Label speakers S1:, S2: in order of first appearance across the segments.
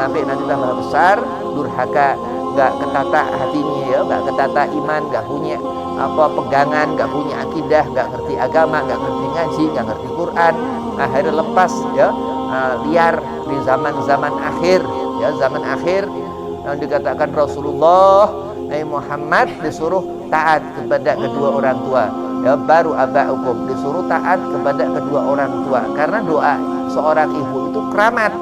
S1: sampai nanti tambah besar durhaka, nggak ketata hatinya ya, nggak ketata iman, nggak punya pegangan, nggak punya akidah, nggak ngerti agama, nggak ngerti ngaji, nggak ngerti Quran, akhirnya lepas ya, liar di zaman akhir ya, zaman akhir yang dikatakan Rasulullah Nabi Muhammad disuruh taat kepada kedua orang tua ya, baru aba'ukum, disuruh taat kepada kedua orang tua, karena doa seorang ibu itu keramat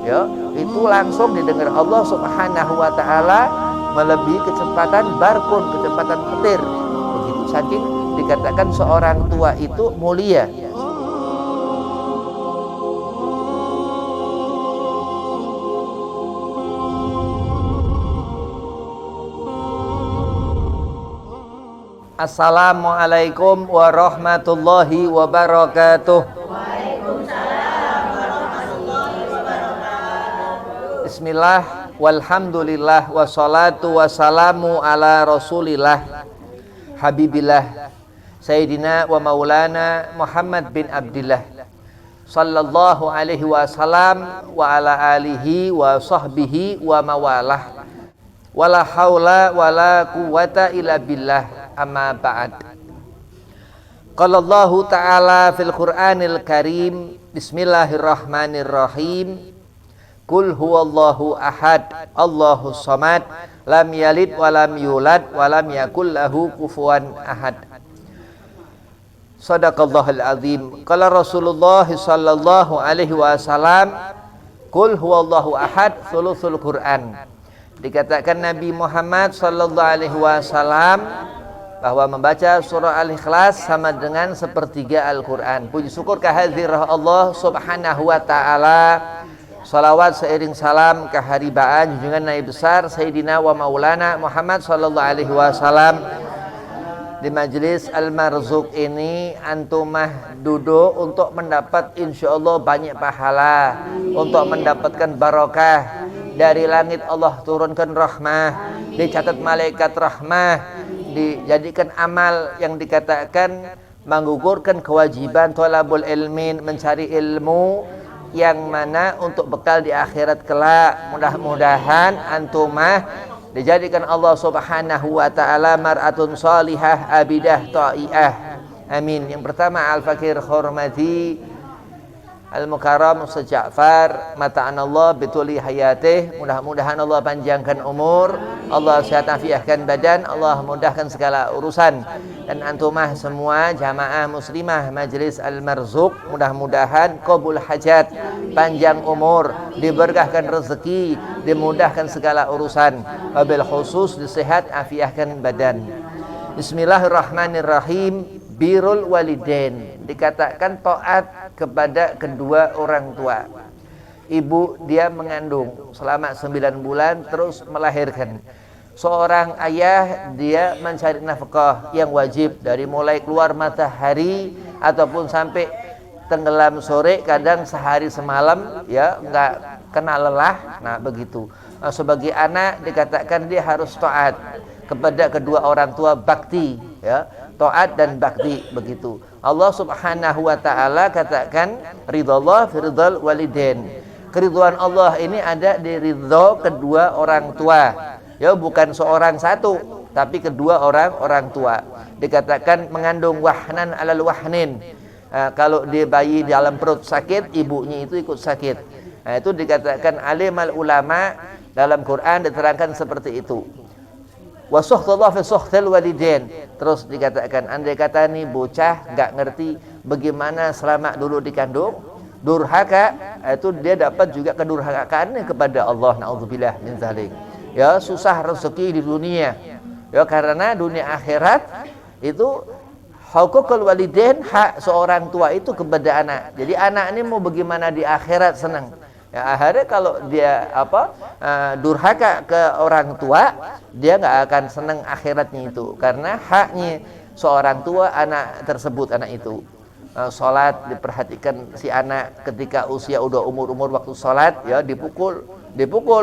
S1: ya, itu langsung didengar Allah Subhanahu wa taala melebihi kecepatan barkun, kecepatan petir. Begitu saking dikatakan seorang tua itu mulia. Assalamualaikum warahmatullahi wabarakatuh.
S2: Waalaikumsalam warahmatullahi wabarakatuh.
S1: Bismillah, walhamdulillah, wassalatu wassalamu ala rasulillah habibillah Sayyidina wa maulana Muhammad bin Abdillah sallallahu alaihi wasallam wa ala alihi wa sahbihi wa mawalah, wala haula wala quwata illa billah, amma ba'd. Qala Allah Ta'ala fil Qur'anil Karim, Bismillahirrahmanirrahim. Qul huwallahu ahad, Allahus samad, lam yalid wa lam yulad wa lam yakul lahu kufuwan ahad. Shadaqallahul azim. Qala Rasulullah sallallahu alaihi wasallam, Qul huwallahu ahad, thuluthul Qur'an. Dikatakan Nabi Muhammad sallallahu alaihi wasallam bahwa membaca surah Al-Ikhlas sama dengan sepertiga Al-Quran. Puji syukur kehadirat Allah Subhanahu wa ta'ala. Salawat seiring salam keharibaan junjungan Nabi besar Sayyidina wa maulana Muhammad sallallahu alaihi wasallam. Di majelis Al-Marzuq ini antumah duduk untuk mendapat insyaallah banyak pahala, untuk mendapatkan barokah. Dari langit Allah turunkan rahmah, dicatat malaikat rahmah, dijadikan amal yang dikatakan menggugurkan kewajiban thalabul ilmin, mencari ilmu yang mana untuk bekal di akhirat kelak. Mudah-mudahan antumah dijadikan Allah Subhanahu wa ta'ala mar'atun salihah abidah ta'iah, amin. Yang pertama al-fakir hormati Al-Mukarram Ustaz Ja'far, mata'anallah bituli hayatih, mudah-mudahan Allah panjangkan umur, Allah sehat afiahkan badan, Allah mudahkan segala urusan. Dan antumah semua jamaah muslimah majelis Al-Marzuq, mudah-mudahan qabul hajat, panjang umur, diberkahkan rezeki, dimudahkan segala urusan, wabil khusus disehat afiahkan badan. Bismillahirrahmanirrahim. Birrul walidain, dikatakan taat kepada kedua orang tua. Ibu dia mengandung selama 9 bulan terus melahirkan. Seorang ayah dia mencari nafkah yang wajib dari mulai keluar matahari ataupun sampai tenggelam sore, kadang sehari semalam ya, nggak kena lelah. Nah begitu. Nah, sebagai anak dikatakan dia harus taat kepada kedua orang tua, bakti ya, taat dan bakti begitu. Allah Subhanahu wa ta'ala katakan ridallah fi ridal walidain. Keridhaan Allah ini ada di ridha kedua orang tua. Ya, bukan seorang satu, tapi kedua orang tua. Dikatakan mengandung wahnan alal wahnin. Kalau dia bayi dalam perut sakit, ibunya itu ikut sakit. Nah, itu dikatakan alimal ulama, dalam Quran diterangkan seperti itu. Wa suhtullah fi suhtil walidain. Terus dikatakan andai kata nih bocah nggak ngerti bagaimana selama dulu dikandung, durhaka, itu dia dapat juga kedurhakaannya kepada Allah, naudzubillah min dzalik. Ya, susah rezeki di dunia. Ya, karena dunia akhirat itu hukukul walidain, hak seorang tua itu kepada anak. Jadi anak ini mau bagaimana di akhirat senang. Ya, akhirnya kalau dia durhaka ke orang tua, dia nggak akan senang akhiratnya itu, karena haknya seorang tua anak tersebut, anak itu. Sholat diperhatikan si anak ketika usia udah umur waktu sholat ya, dipukul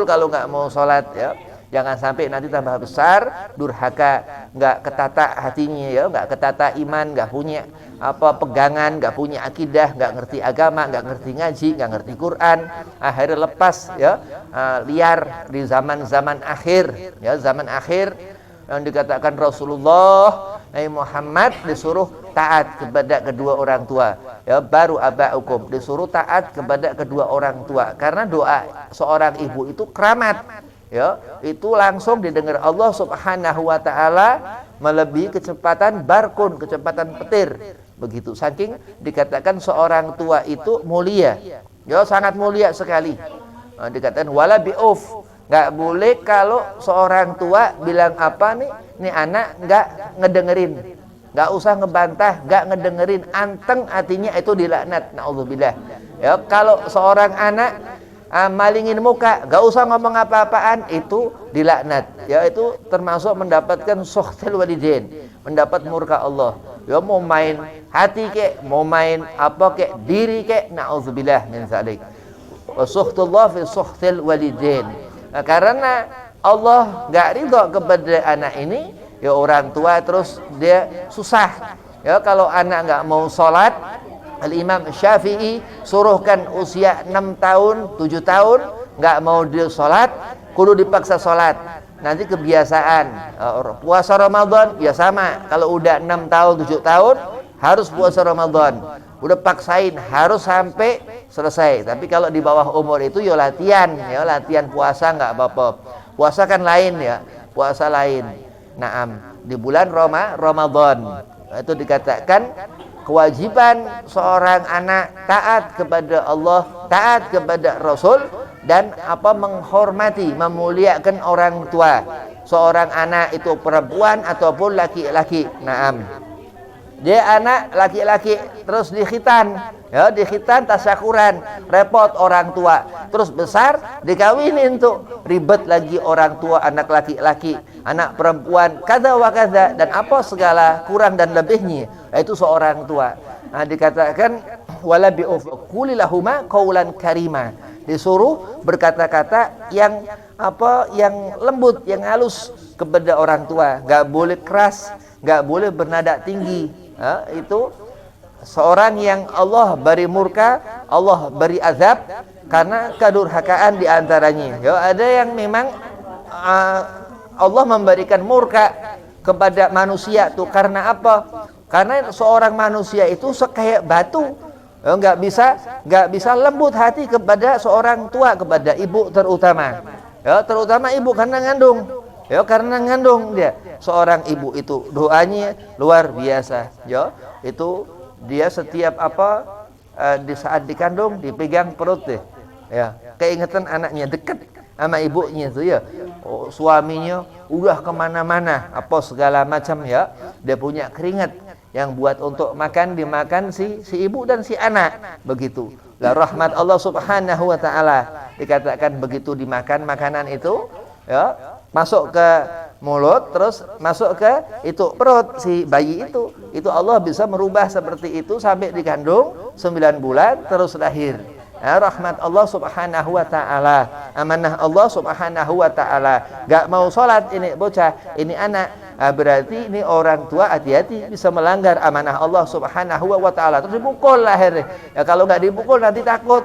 S1: kalau nggak mau sholat ya. Jangan sampai nanti tambah besar durhaka, nggak ketata hatinya ya, nggak ketata iman, nggak punya apa pegangan, nggak punya akidah, nggak ngerti agama, nggak ngerti ngaji, nggak ngerti Quran, akhirnya lepas ya, liar di zaman-zaman akhir ya, zaman akhir yang dikatakan Rasulullah Nabi Muhammad disuruh taat kepada kedua orang tua ya, baru aba'ukum, disuruh taat kepada kedua orang tua, karena doa seorang ibu itu keramat ya, itu langsung didengar Allah Subhanahu wa taala melebihi kecepatan barkun, kecepatan petir. Begitu, saking dikatakan seorang tua itu mulia. Ya, sangat mulia sekali. Dikatakan wala bi'uf. Enggak boleh kalau seorang tua bilang apa nih anak enggak ngedengerin. Enggak usah ngebantah, enggak ngedengerin, anteng artinya itu dilaknat. Naudzubillah. Ya, kalau seorang anak malingin muka, gak usah ngomong apa-apaan, itu dilaknat ya, itu termasuk mendapatkan sukhtil walidain, mendapat murka Allah ya, mau main hati kek, mau main apa kek, diri kek, na'udzubillah min zalik. Wa sukhtullah fi sukhtil walidain. Nah, karena Allah gak ridho kepada anak ini ya, orang tua terus dia susah ya, kalau anak gak mau sholat, Al-Imam Syafi'i suruhkan usia 6 tahun, 7 tahun nggak mau dia sholat, kudu dipaksa sholat. Nanti kebiasaan puasa Ramadan ya sama, kalau udah 6 tahun, 7 tahun harus puasa Ramadan, udah paksain harus sampai selesai. Tapi kalau di bawah umur itu ya latihan puasa nggak apa-apa. Puasa kan lain ya, puasa lain. Naam, di bulan Ramadan itu dikatakan kewajiban seorang anak taat kepada Allah, taat kepada Rasul, dan apa menghormati, memuliakan orang tua. Seorang anak itu perempuan ataupun laki-laki. Naam. Dia anak laki-laki terus dikhitan, ya, dikhitan tasyakuran, repot orang tua. Terus besar dikawinin tuh, ribet lagi orang tua, anak laki-laki, anak perempuan, kada wa kada, dan apa segala kurang dan lebihnya, itu seorang tua. Nah, dikatakan wala bi'uf qulilahuma qaulan karima, disuruh berkata-kata yang apa, yang lembut, yang halus kepada orang tua, enggak boleh keras, enggak boleh bernada tinggi. Itu seorang yang Allah beri murka, Allah beri azab karena kedurhakaan diantaranya. Ya, ada yang memang Allah memberikan murka kepada manusia tuh karena apa? Karena seorang manusia itu kayak batu, ya, nggak bisa lembut hati kepada seorang tua, kepada ibu terutama. Ya, terutama ibu karena ngandung. Ya, karena ngandung dia. Seorang ibu itu doanya luar biasa. Ya, itu dia setiap apa di saat dikandung dipegang perut deh. Ya, keingetan anaknya dekat sama ibunya itu ya. Oh, suaminya udah kemana-mana apa segala macam ya. Dia punya keringat yang buat untuk makan dimakan si ibu dan si anak, begitu. Lah rahmat Allah Subhanahu wa taala, dikatakan begitu dimakan makanan itu ya, masuk ke mulut, terus masuk ke itu perut si bayi itu Allah bisa merubah seperti itu sampai dikandung 9 bulan terus lahir. Ya, rahmat Allah Subhanahu wa taala, amanah Allah Subhanahu wa taala. Gak mau sholat ini bocah, ini anak, berarti ini orang tua hati-hati bisa melanggar amanah Allah Subhanahu wa taala, terus dipukul lahirnya. Ya, kalau nggak dipukul nanti takut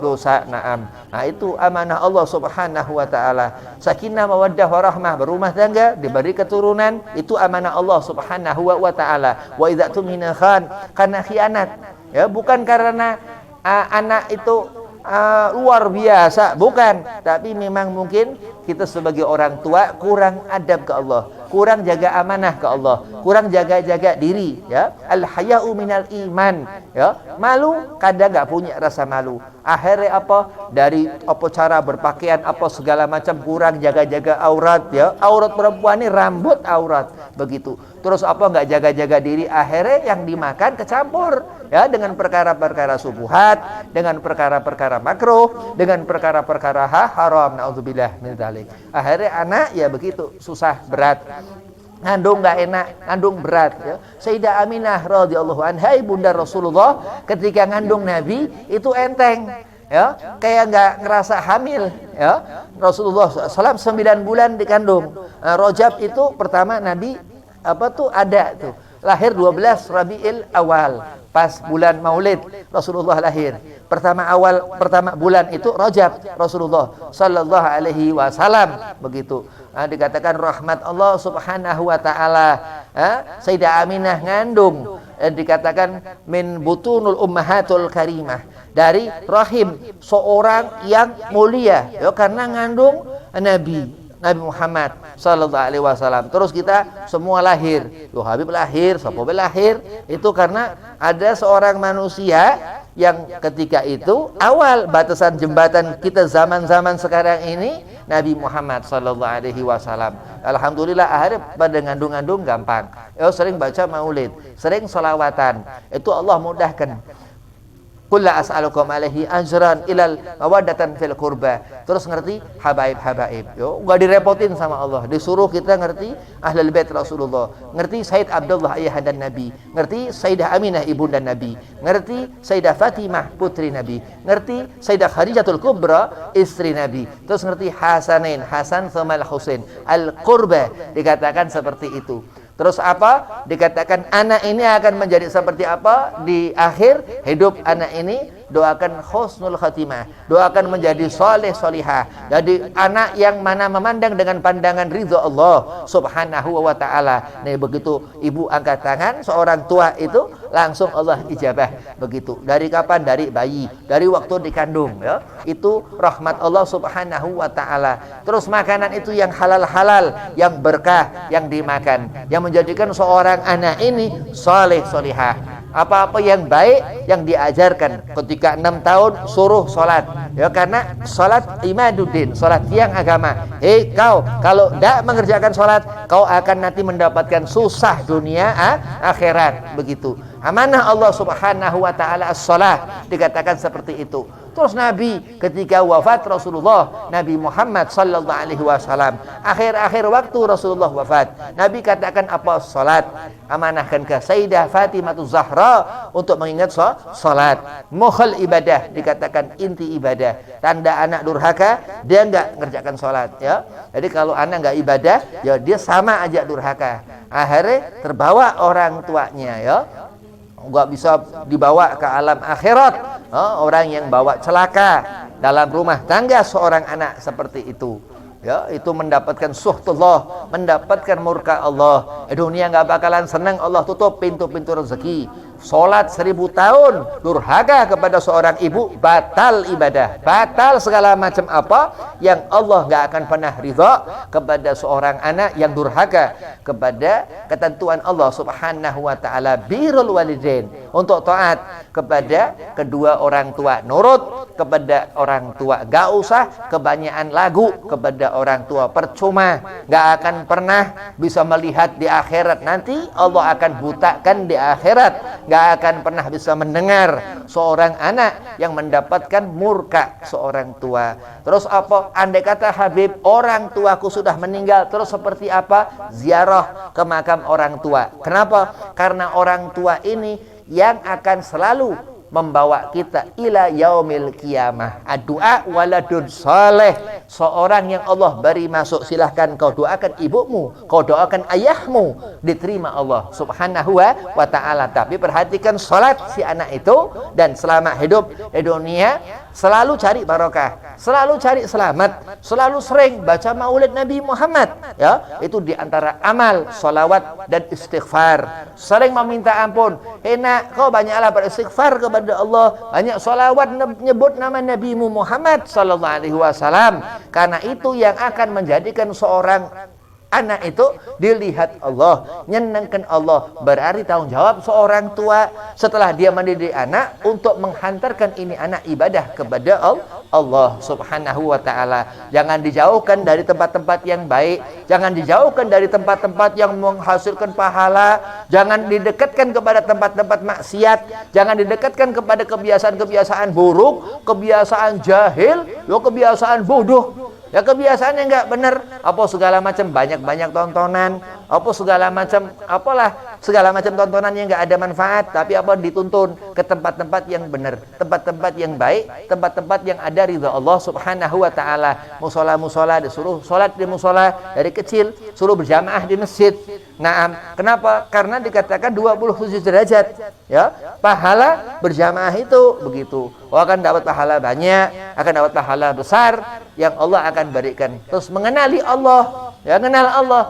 S1: dosa. Naam. Nah, itu amanah Allah Subhanahu wa taala. Sakinah mawaddah warahmah, berumah tangga, diberi keturunan, itu amanah Allah Subhanahu wa taala. Wa idza tumina khan, karena khianat. Ya, bukan karena anak itu luar biasa, bukan, tapi memang mungkin kita sebagai orang tua kurang adab ke Allah, kurang jaga amanah ke Allah, kurang jaga diri ya. Al haya'u minal iman ya. Malu, kadang enggak punya rasa malu. Akhirnya apa? Dari apa cara berpakaian apa segala macam kurang jaga aurat ya. Aurat perempuan ini rambut aurat, begitu. Terus apa enggak jaga diri, akhirnya yang dimakan kecampur ya dengan perkara-perkara subuhat, dengan perkara-perkara makruh, dengan perkara-perkara haram, naudzubillah min dzalik. Akhirnya anak ya begitu, susah, berat. Ngandung enggak enak, ngandung berat ya. Sayyidah Aminah radhiyallahu anha, bunda Rasulullah, ketika ngandung Nabi itu enteng. ya, kayak nggak ngerasa hamil, ya. Rasulullah SAW 9 bulan dikandung. Rajab itu pertama Nabi ada tuh lahir 12 Rabiul Awal, pas bulan Maulid Rasulullah lahir. Pertama bulan itu Rajab Rasulullah sallallahu alaihi wasallam begitu. Dikatakan rahmat Allah Subhanahu wa taala. Sayyidah Aminah ngandung, dikatakan min butunul ummahatul karimah, dari rahim seorang yang mulia, ya, karena ngandung Nabi Muhammad sallallahu alaihi wasallam. Terus kita semua lahir. Loh, Habib lahir, Sopobe lahir. Itu karena ada seorang manusia yang ketika itu awal batasan jembatan kita zaman-zaman sekarang ini Nabi Muhammad sallallahu alaihi wasallam. Alhamdulillah akhirnya pada ngandung-ngandung gampang. Sering baca maulid, sering sholawatan. Itu Allah mudahkan. Qul la as'alukum alaihi ajran ilal mawaddatan fil qurba. Terus ngerti habaib. Yo, enggak direpotin sama Allah. Disuruh kita ngerti Ahlul Bait Rasulullah, ngerti Sayyid Abdullah ayah dan Nabi, ngerti Sayyidah Aminah ibu dan Nabi, ngerti Sayyidah Fatimah putri Nabi, ngerti Sayyidah Khadijatul Kubra istri Nabi. Terus ngerti Hasanain, Hasan sama Husain. Al-qurba dikatakan seperti itu. Terus apa? Dikatakan anak ini akan menjadi seperti apa di akhir hidup anak ini? Doakan husnul khatimah, doakan menjadi soleh solihah. Jadi anak yang mana memandang dengan pandangan ridha Allah Subhanahu wa taala. Nah, begitu ibu angkat tangan seorang tua itu langsung Allah ijabah. Begitu. Dari kapan? Dari bayi, dari waktu dikandung, ya. Itu rahmat Allah Subhanahu wa taala. Terus makanan itu yang halal-halal, yang berkah, yang dimakan, yang menjadikan seorang anak ini soleh solihah. Apa-apa yang baik yang diajarkan. Ketika 6 tahun suruh sholat, ya, karena sholat imaduddin, sholat tiang agama. Kau kalau tidak mengerjakan sholat, kau akan nanti mendapatkan susah dunia akhirat. Begitu amanah Allah Subhanahu wa taala as-shalah, dikatakan seperti itu. Terus Nabi ketika wafat Rasulullah Nabi Muhammad sallallahu alaihi wasallam, akhir-akhir waktu Rasulullah wafat, Nabi katakan apa? Salat. Amanahkan ke Sayyidah Fatimah Zahra untuk mengingat salat. Mukhal ibadah, dikatakan inti ibadah. Tanda anak durhaka, dia enggak mengerjakan salat, ya. Jadi kalau anak enggak ibadah, ya dia sama aja durhaka. Akhirnya terbawa orang tuanya, ya. Enggak bisa dibawa ke alam akhirat. Orang yang bawa celaka dalam rumah tangga seorang anak seperti itu, ya, itu mendapatkan suhtullah, mendapatkan murka Allah. Dunia nggak bakalan senang, Allah tutup pintu-pintu rezeki. Sholat 1000 tahun durhaka kepada seorang ibu, batal ibadah, batal segala macam apa yang Allah nggak akan pernah ridha kepada seorang anak yang durhaka kepada ketentuan Allah Subhanahu wa taala. Birrul walidain, untuk taat kepada kedua orang tua, nurut kepada orang tua, gak usah kebanyakan lagu kepada orang tua, percuma, gak akan pernah bisa melihat di akhirat. Nanti Allah akan butakan di akhirat, gak akan pernah bisa mendengar seorang anak yang mendapatkan murka seorang tua. Terus apa? Andai kata Habib, orang tuaku sudah meninggal, terus seperti apa? Ziarah ke makam orang tua. Kenapa? Karena orang tua ini yang akan selalu membawa kita ila yaumil qiyamah. Doa waladun saleh, seorang yang Allah beri masuk. Silahkan kau doakan ibumu, kau doakan ayahmu, diterima Allah Subhanahu wa ta'ala. Tapi perhatikan salat si anak itu, dan selama hidup di dunia selalu cari barokah, selalu cari selamat, selalu sering baca maulid Nabi Muhammad, ya. Itu diantara amal salawat dan istighfar, sering meminta ampun. Nak, kau banyaklah beristighfar kepada Allah, banyak salawat menyebut nama Nabi Muhammad sallallahu alaihi wasallam, karena itu yang akan menjadikan seorang anak itu dilihat Allah, nyenangkan Allah. Berarti tanggung jawab seorang tua setelah dia mendidik anak untuk menghantarkan ini anak ibadah kepada Allah Subhanahu wa ta'ala. Jangan dijauhkan dari tempat-tempat yang baik, jangan dijauhkan dari tempat-tempat yang menghasilkan pahala, jangan didekatkan kepada tempat-tempat maksiat, jangan didekatkan kepada kebiasaan-kebiasaan buruk, kebiasaan jahil, kebiasaan bodoh. Ya, kebiasaan yang enggak benar, apa segala macam banyak-banyak tontonan, apa segala macam apalah segala macam tontonan yang nggak ada manfaat, tapi apa, dituntun ke tempat-tempat yang benar, tempat-tempat yang baik, tempat-tempat yang ada ridha Allah Subhanahu wa taala. Musola disuruh sholat di musola dari kecil, suruh berjamaah di masjid. Nah, kenapa? Karena dikatakan 27 derajat, ya. Pahala berjamaah itu begitu. Akan dapat pahala banyak, akan dapat pahala besar yang Allah akan berikan. Terus mengenali Allah, ya, kenal Allah.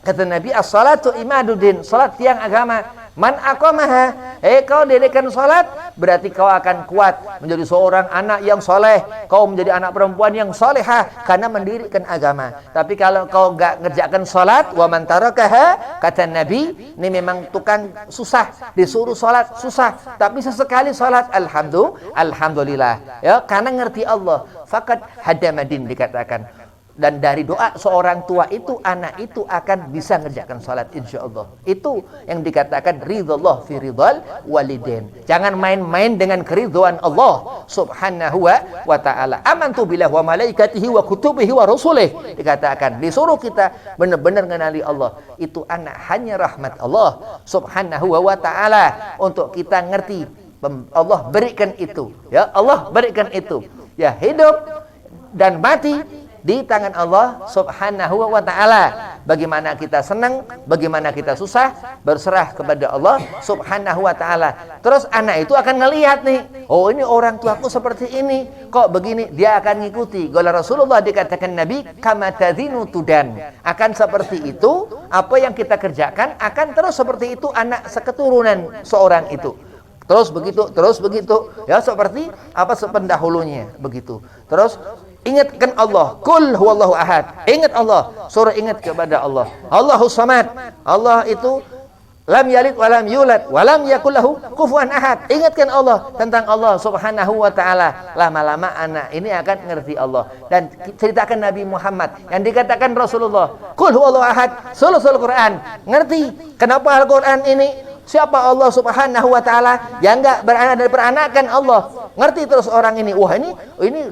S1: Kata Nabi, as-salatu imaduddin, salat tiang agama. Man aqamaha, kau dirikan salat, berarti kau akan kuat menjadi seorang anak yang soleh. Kau menjadi anak perempuan yang solehah karena mendirikan agama. Tapi kalau kau enggak ngerjakan salat, wa man tarakaha, kata Nabi, ini memang tukang susah, disuruh salat susah, tapi sesekali salat alhamdulillah, ya, karena ngerti Allah. Fakat hadamadin dikatakan. Dan dari doa seorang tua itu, anak itu akan bisa ngerjakan salat insyaallah. Itu yang dikatakan ridhallah fi ridhal walidain. Jangan main-main dengan keridhaan Allah Subhanahu wa taala. Amantu billahi wa malaikatihi wa kutubihi wa rusulih. Dikatakan disuruh kita benar-benar mengenali Allah. Itu anak hanya rahmat Allah Subhanahu wa taala untuk kita ngerti. Allah berikan itu, ya, Allah berikan itu. Ya, hidup dan mati di tangan Allah Subhanahu wa taala. Bagaimana kita senang, bagaimana kita susah, berserah kepada Allah Subhanahu wa taala. Terus anak itu akan ngelihat nih, oh ini orang tuaku seperti ini, kok begini, dia akan ngikuti. Qala Rasulullah, dikatakan Nabi, kama tadhinu tudan. Akan seperti itu, apa yang kita kerjakan akan terus seperti itu anak seketurunan seorang itu. Terus begitu, ya, seperti apa sependahulunya begitu. Terus ingatkan Allah, kul huwallahu ahad. Ingat Allah, suruh ingat kepada Allah. Allahus samad. Allah itu lam yalid wa lam yulad wa lam yakul lahu kufuwan ahad. Ingatkan Allah tentang Allah Subhanahu wa taala. Lama-lama anak ini akan ngerti Allah. Dan ceritakan Nabi Muhammad yang dikatakan Rasulullah, kul huwallahu ahad, sulusul Quran. Ngerti kenapa Al-Quran ini? Siapa Allah Subhanahu wa taala? Yang enggak beranak dan peranakan Allah. Ngerti terus orang ini. Wah, ini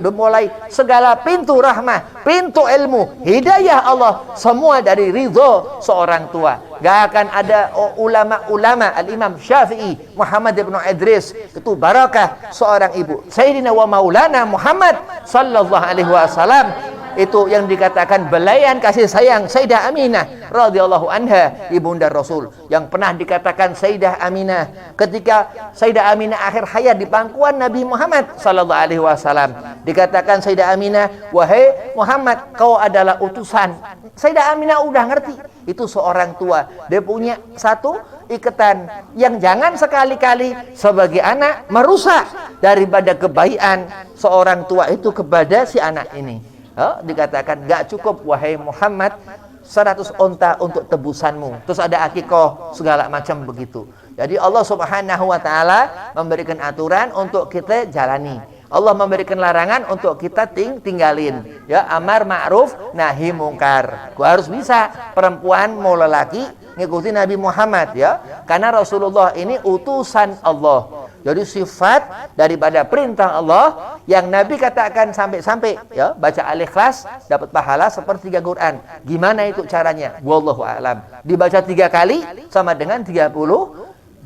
S1: udah mulai segala pintu rahmah, pintu ilmu, hidayah Allah, semua dari ridho seorang tua. Gak akan ada ulama-ulama. Al-Imam Syafi'i, Muhammad ibn Idris, itu barakah seorang ibu. Sayyidina wa maulana Muhammad sallallahu alaihi wasallam, itu yang dikatakan belayan kasih sayang Sayyidah Aminah radhiyallahu anha, ibunda Rasul, yang pernah dikatakan Sayyidah Aminah ketika Sayyidah Aminah akhir hayat di pangkuan Nabi Muhammad sallallahu alaihi wasallam, dikatakan Sayyidah Aminah, wahai Muhammad, kau adalah utusan. Sayyidah Aminah udah ngerti, itu seorang tua, dia punya satu ikatan yang jangan sekali-kali sebagai anak merusak daripada kebaikan seorang tua itu kepada si anak ini. Dikatakan gak cukup wahai Muhammad 100 onta untuk tebusanmu, terus ada akikoh segala macam begitu. Jadi Allah Subhanahu wa taala memberikan aturan untuk kita jalani. Allah memberikan larangan untuk kita tinggalin, ya, amar ma'ruf nahi mungkar. Gua harus bisa, perempuan mau lelaki ngikuti Nabi Muhammad, ya, karena Rasulullah ini utusan Allah. Jadi sifat daripada perintah Allah yang Nabi katakan sampai-sampai, ya, baca Al-Ikhlas dapat pahala sepertiga Quran. Gimana itu caranya? Wallahu a'lam. Dibaca 3 kali sama dengan 30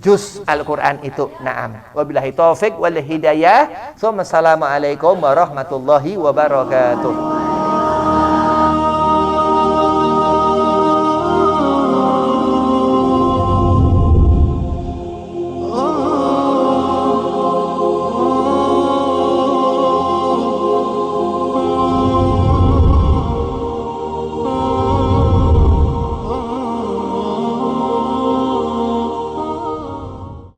S1: juz Al-Quran itu. Naam. Wabillahi taufik wal hidayah. Assalamualaikum warahmatullahi wabarakatuh.